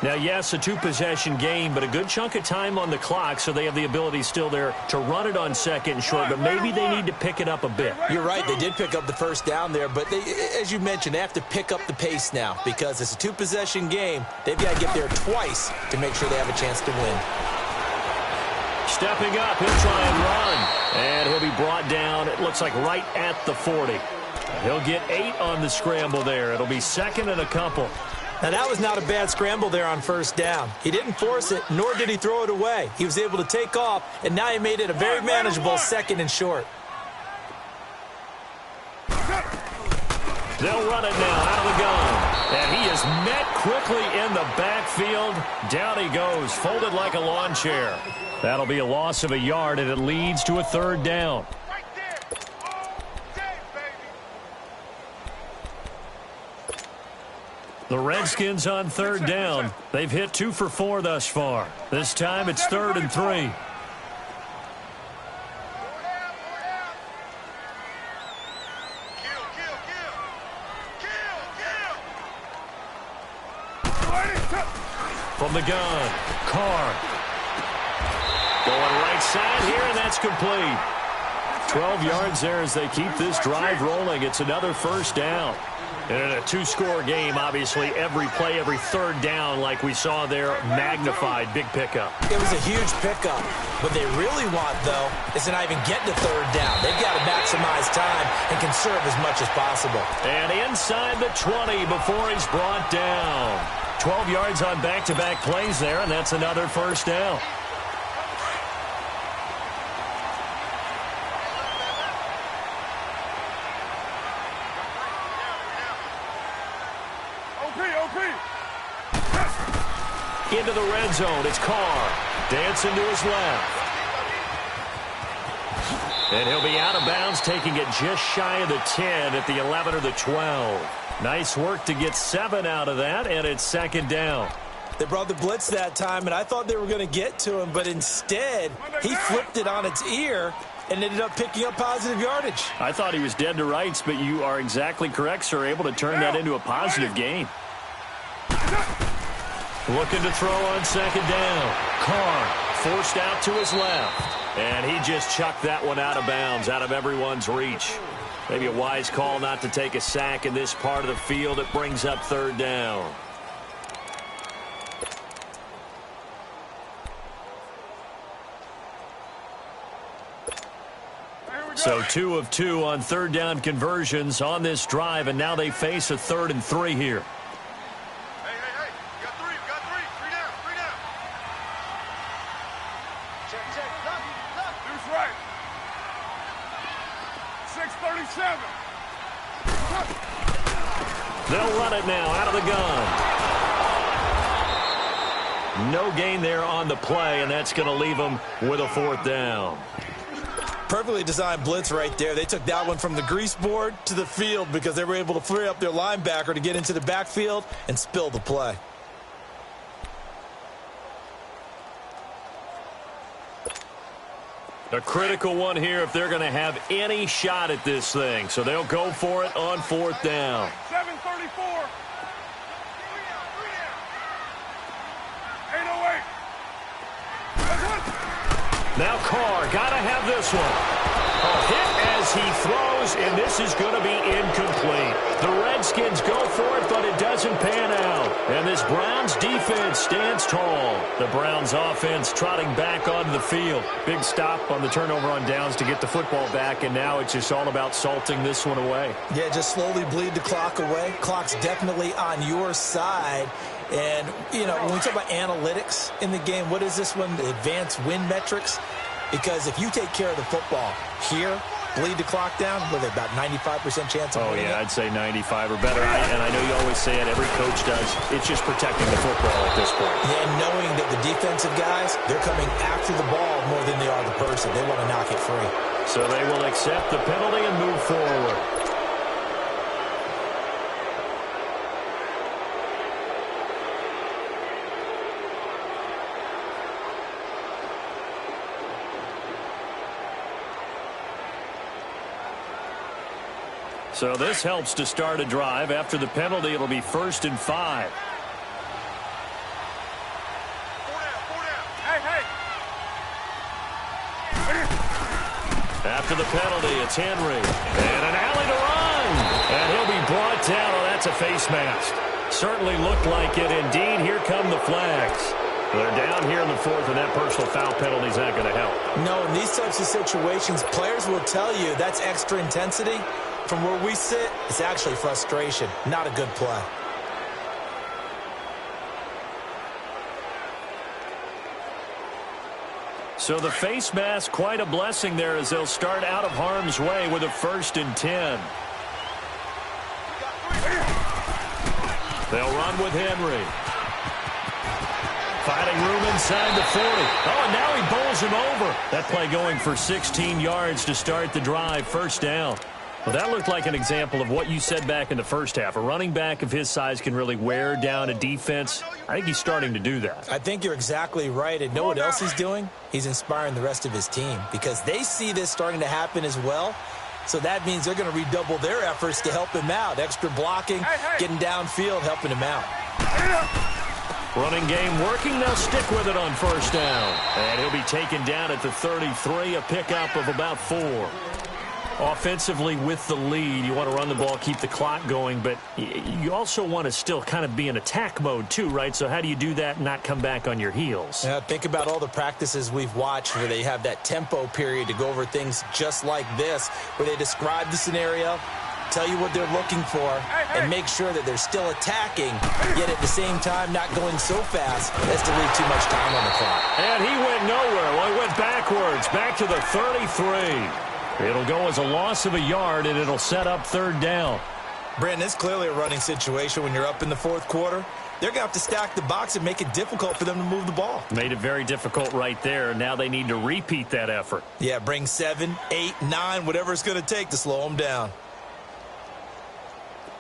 Now, yes, a 2-possession game, but a good chunk of time on the clock, so they have the ability still there to run it on 2nd and short, but maybe they need to pick it up a bit. You're right. They did pick up the first down there, but as you mentioned, they have to pick up the pace now because it's a 2-possession game. They've got to get there twice to make sure they have a chance to win. Stepping up, he'll try and run, and he'll be brought down, it looks like right at the 40. He'll get 8 on the scramble there. It'll be 2nd and a couple. Now, that was not a bad scramble there on 1st down. He didn't force it, nor did he throw it away. He was able to take off, and now he made it a very manageable 2nd and short. They'll run it now out of the gun. And he is met quickly in the backfield. Down he goes, folded like a lawn chair. That'll be a loss of a yard, and it leads to a 3rd down. The Redskins on 3rd down. They've hit 2 for 4 thus far. This time it's 3rd and 3. From the gun, Carr. Going right side here, and that's complete. 12 yards there as they keep this drive rolling. It's another 1st down. And in a 2-score game, obviously, every play, every 3rd down, like we saw there, magnified, big pickup. It was a huge pickup. What they really want, though, is to not even get to 3rd down. They've got to maximize time and conserve as much as possible. And inside the 20 before he's brought down. 12 yards on back-to-back plays there, and that's another 1st down. Into the red zone, it's Carr. Dancing to his left. And he'll be out of bounds, taking it just shy of the 10 at the 11 or the 12. Nice work to get 7 out of that, and it's 2nd down. They brought the blitz that time, and I thought they were going to get to him, but instead, he flipped it on its ear and ended up picking up positive yardage. I thought he was dead to rights, but you are exactly correct, sir, able to turn that into a positive gain. Looking to throw on 2nd down. Carr forced out to his left. And he just chucked that one out of bounds, out of everyone's reach. Maybe a wise call not to take a sack in this part of the field. It brings up 3rd down. So 2 of 2 on 3rd down conversions on this drive, and now they face a 3rd and 3 here. They'll run it now out of the gun. No gain there on the play, and that's going to leave them with a 4th down. Perfectly designed blitz right there. They took that one from the grease board to the field because they were able to free up their linebacker to get into the backfield and spill the play. A critical one here if they're going to have any shot at this thing. So they'll go for it on 4th down. 7:34. 8:08. Now Carr, got to have this one. A hit as he throws, and this is going to be incomplete. The Redskins go for it, but it doesn't pan out. And this Browns defense stands tall. The Browns offense trotting back onto the field. Big stop on the turnover on downs to get the football back, and now it's just all about salting this one away. Yeah, just slowly bleed the clock away. Clock's definitely on your side. And, you know, when we talk about analytics in the game, what is this one? The advanced win metrics? Because if you take care of the football here, bleed the clock down, with about 95% chance of winning. Oh, yeah, I'd say 95 or better. And I know you always say it, every coach does. It's just protecting the football at this point. Yeah, and knowing that the defensive guys, they're coming after the ball more than they are the person. They want to knock it free. So they will accept the penalty and move forward. So this helps to start a drive. After the penalty, it'll be 1st and 5. After the penalty, it's Henry. And an alley to run. And he'll be brought down. Oh, that's a face mask. Certainly looked like it. Indeed, here come the flags. They're down here in the 4th, and that personal foul penalty is not going to help. No, in these types of situations, players will tell you that's extra intensity. From where we sit, it's actually frustration. Not a good play. So the face mask, quite a blessing there as they'll start out of harm's way with a 1st and 10. They'll run with Henry. Finding room inside the 40. Oh, and now he bowls him over. That play going for 16 yards to start the drive. 1st down. Well, that looked like an example of what you said back in the first half. A running back of his size can really wear down a defense. I think he's starting to do that. I think you're exactly right. And know what else he's doing? He's inspiring the rest of his team because they see this starting to happen as well. So that means they're going to redouble their efforts to help him out. Extra blocking, getting downfield, helping him out. Running game working. They'll stick with it on 1st down. And he'll be taken down at the 33, a pickup of about 4. Offensively with the lead, you want to run the ball, keep the clock going, but you also want to still kind of be in attack mode too, right? So how do you do that and not come back on your heels? Yeah, think about all the practices we've watched where they have that tempo period to go over things just like this, where they describe the scenario, tell you what they're looking for, and make sure that they're still attacking, yet at the same time not going so fast as to leave too much time on the clock. And he went nowhere. Well, he went backwards, back to the 33. It'll go as a loss of a yard, and it'll set up 3rd down. Brandon, it's clearly a running situation when you're up in the 4th quarter. They're going to have to stack the box and make it difficult for them to move the ball. Made it very difficult right there. Now they need to repeat that effort. Yeah, bring 7, 8, 9, whatever it's going to take to slow them down.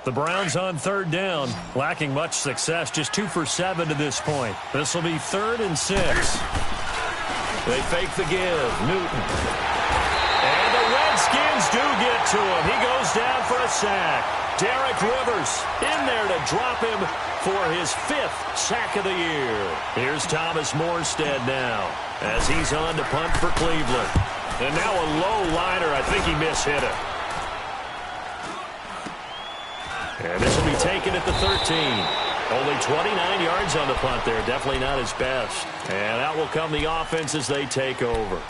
The Browns on 3rd down, lacking much success, just 2 for 7 to this point. This will be 3rd and 6. They fake the give. Newton. And the Redskins do get to him. He goes down for a sack. Derek Rivers in there to drop him for his 5th sack of the year. Here's Thomas Morstead now as he's on to punt for Cleveland. And now a low liner. I think he mishit it. And this will be taken at the 13. Only 29 yards on the punt there. Definitely not his best. And out will come the offense as they take over.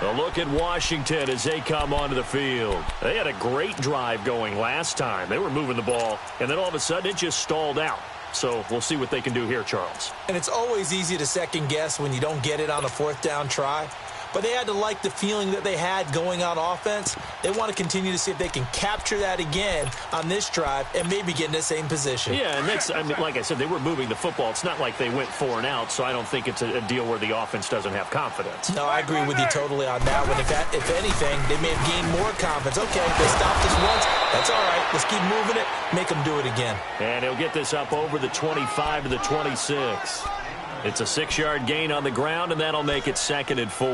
A look at Washington as they come onto the field. They had a great drive going last time. They were moving the ball, and then all of a sudden it just stalled out. So we'll see what they can do here, Charles. And it's always easy to second guess when you don't get it on a 4th down try. But they had to like the feeling that they had going on offense. They want to continue to see if they can capture that again on this drive and maybe get in the same position. Yeah, and that's, I mean, like I said, they were moving the football. It's not like they went 4 and out, so I don't think it's a deal where the offense doesn't have confidence. No, I agree with you totally on that one. If anything, they may have gained more confidence. Okay, they stopped us once. That's all right. Let's keep moving it. Make them do it again. And he'll get this up over the 25 to the 26. It's a 6-yard gain on the ground, and that'll make it 2nd and 4.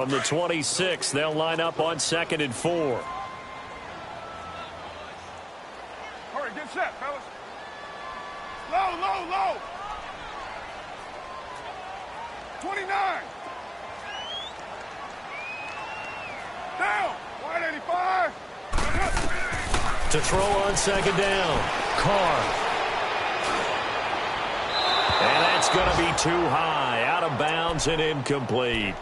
From the 26, they'll line up on 2nd and 4. Hurry, get set, fellas. Low, low, low. 29. Down. Wide 85. To throw on 2nd down. Carr. And that's going to be too high. Out of bounds and incomplete.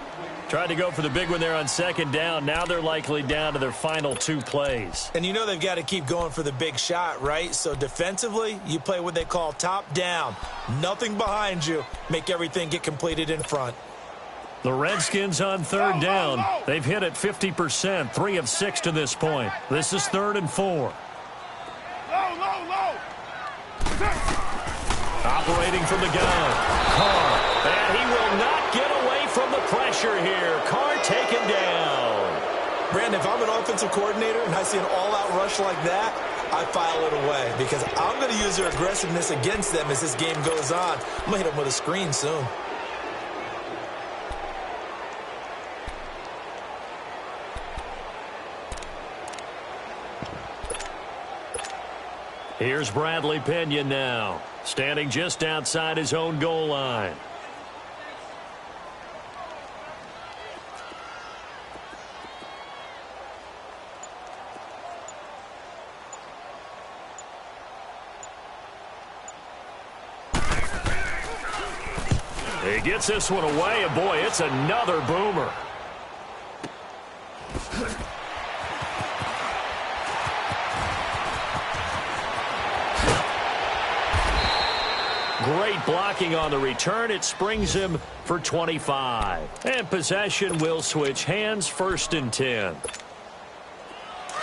Tried to go for the big one there on 2nd down. Now they're likely down to their final 2 plays. And you know they've got to keep going for the big shot, right? So defensively, you play what they call top down. Nothing behind you. Make everything get completed in front. The Redskins on 3rd down. They've hit it 50%, 3 of 6 to this point. This is 3rd and 4. Low, low, low. Operating from the gun. Carr. And he will not get away from the pressure here. Carr taken down. Brandon, if I'm an offensive coordinator and I see an all-out rush like that, I file it away because I'm going to use their aggressiveness against them as this game goes on. I'm going to hit them with a screen soon. Here's Bradley Pinion now, standing just outside his own goal line. He gets this one away, and boy, it's another boomer. Great blocking on the return. It springs him for 25. And possession will switch hands, 1st and 10.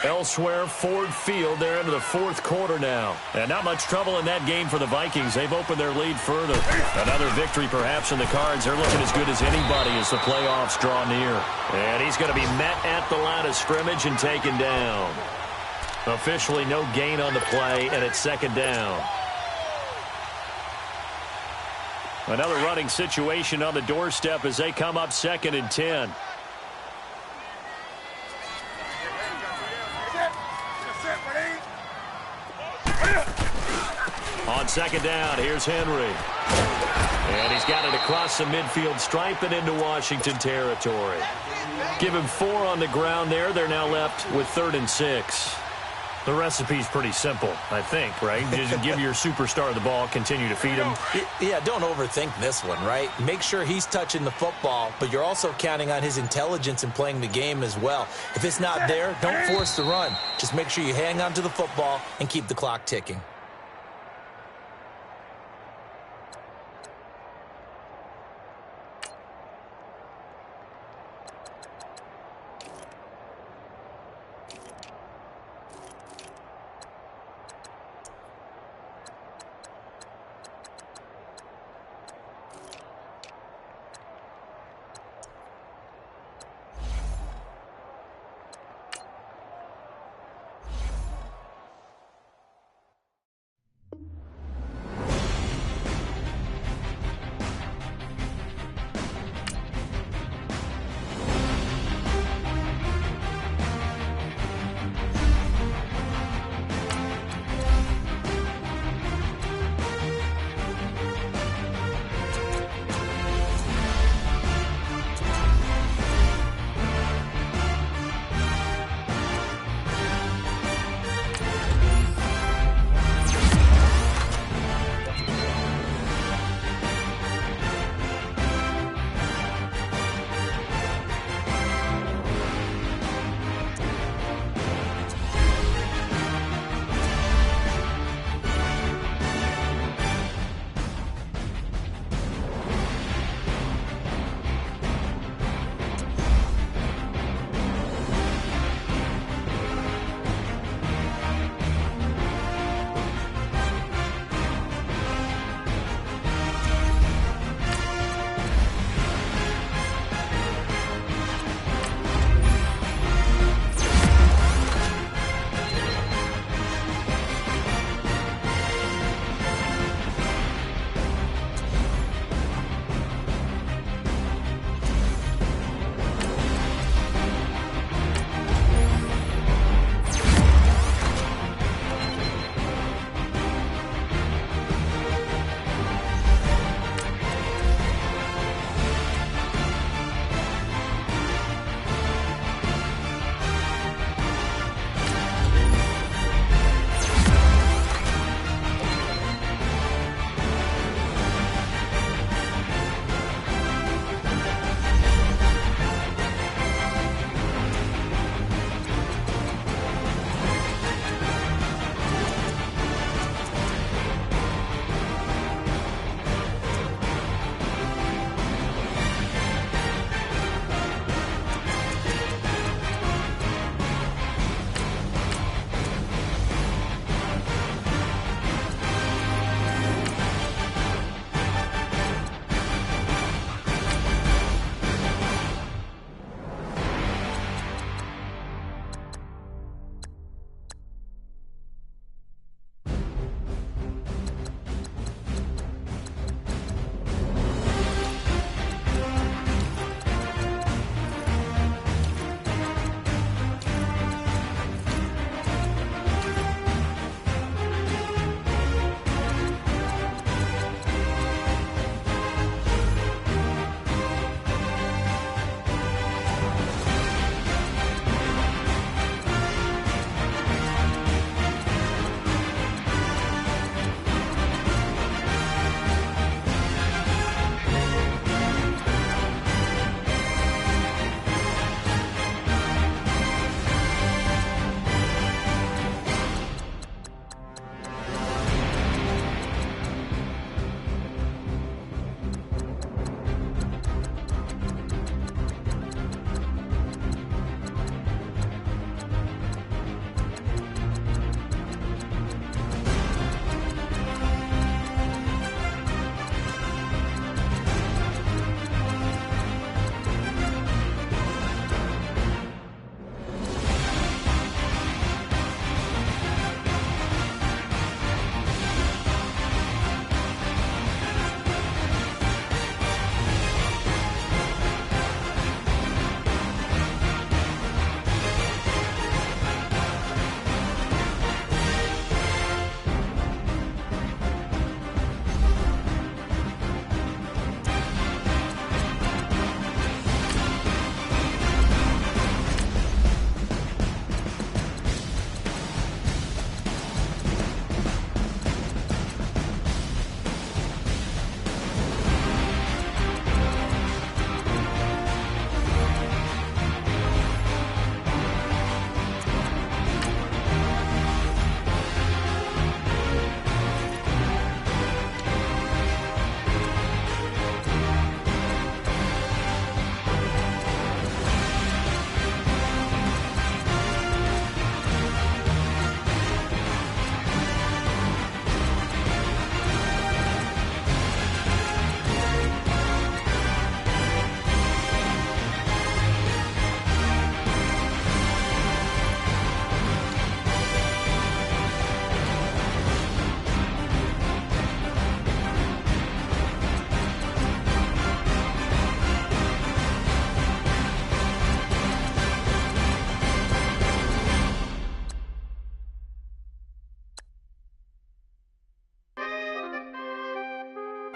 Elsewhere, Ford Field. They're into the 4th quarter now. And not much trouble in that game for the Vikings. They've opened their lead further. Another victory perhaps in the cards. They're looking as good as anybody as the playoffs draw near. And he's going to be met at the line of scrimmage and taken down. Officially no gain on the play, and it's 2nd down. Another running situation on the doorstep as they come up 2nd and 10. On 2nd down, here's Henry. And he's got it across the midfield stripe and into Washington territory. Give him 4 on the ground there. They're now left with 3rd and 6. The recipe's pretty simple, I think, right? Just give your superstar the ball, continue to feed him. Yeah, don't overthink this one, right? Make sure he's touching the football, but you're also counting on his intelligence in playing the game as well. If it's not there, don't force the run. Just make sure you hang on to the football and keep the clock ticking.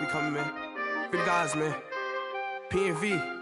We coming, man. Free the guys, man. PNV.